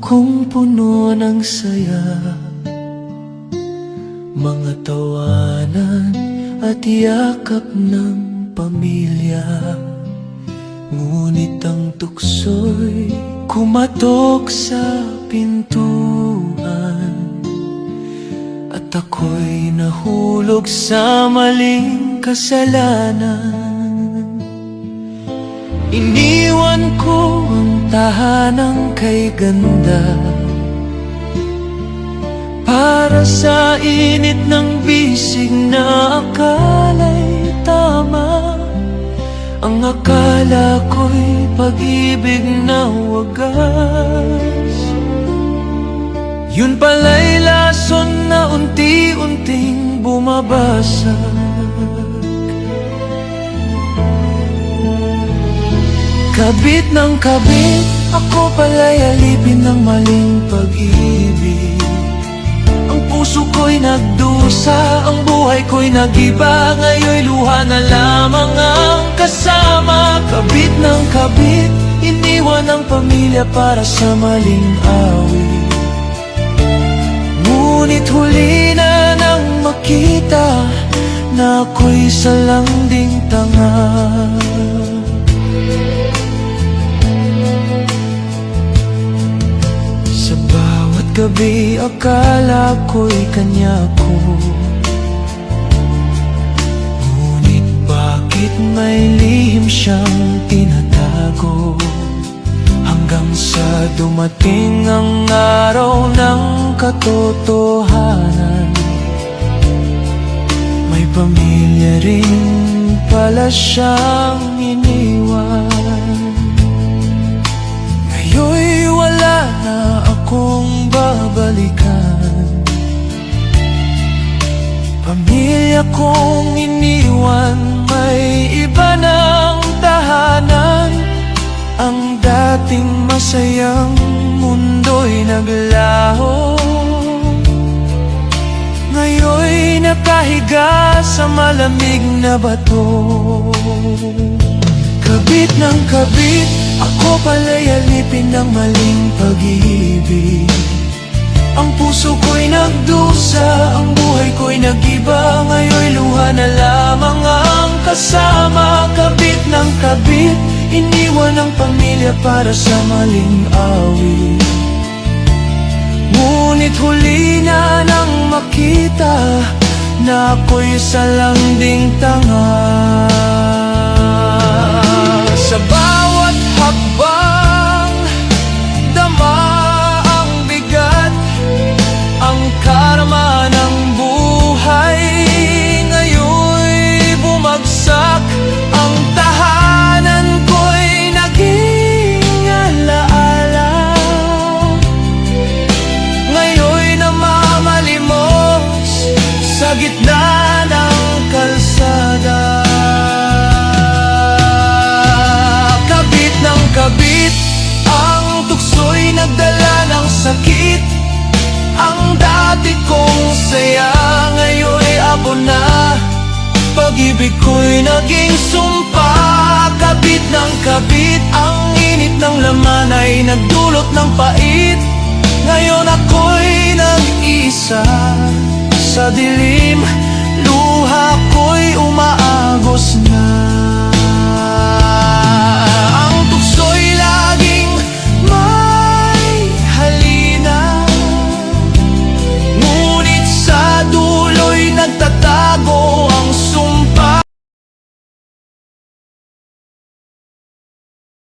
kong puno ng saya, mga tawanan at yakap ng pamilya. Ngunit ang tukso'y kumatok sa pintuan, at ako'y nahulog sa maling kasalanan. Iniwan ko ang tahanang kay ganda para sa init ng bisig na akala'y tama. Ang akala ko'y pag-ibig na wagas, yun pala'y lason na unti-unting bumabasag. Kabit ng kabit, ako pala'y alipin ng maling pag-ibig. Ang puso ko'y nagdusa, ang buhay ko'y nag-iba. Ngayon'y luha na lamang ang kasama. Kabit ng kabit, iniwan ang pamilya para sa maling awit. Ngunit huli na nang makita na ako'y salanding tanga. Gabi akala ko'y kanya ko, ngunit bakit may lihim siyang tinatago? Hanggang sa dumating ang araw ng katotohanan, may pamilya rin pala siyang iniwan. Ngayon'y wala na akong babalikan, pamilya kong iniwan, may iba ng tahanan. Ang dating masayang mundo'y naglaho, ngayon'y nakahiga sa malamig na bato. Kabit ng kabit, ako pala'y alipin ng maling pag-ibig. Ang puso ko'y nagdusa, ang buhay ko'y nag-iba. Ngayon'y luha na lamang ang kasama. Kabit ng kabit, iniwan ang pamilya para sa maling awit. Ngunit huli na nang makita na ako'y salanding tanga. Sa bawat hakbang, dama ang bigat, ang karma ng buhay. Ngayon'y bumagsak, ang tahanan ko'y naging alaala. Ngayon'y namamalimos sa gitna ng kalsada. Kabit, ang tukso'y nagdala ng sakit. Ang dati kong saya, ngayon'y abo na. Pag-ibig ko'y naging sumpa. Kabit ng kabit, ang init ng laman ay nagdulot ng pait. Ngayon ako'y nag-isa sa dilim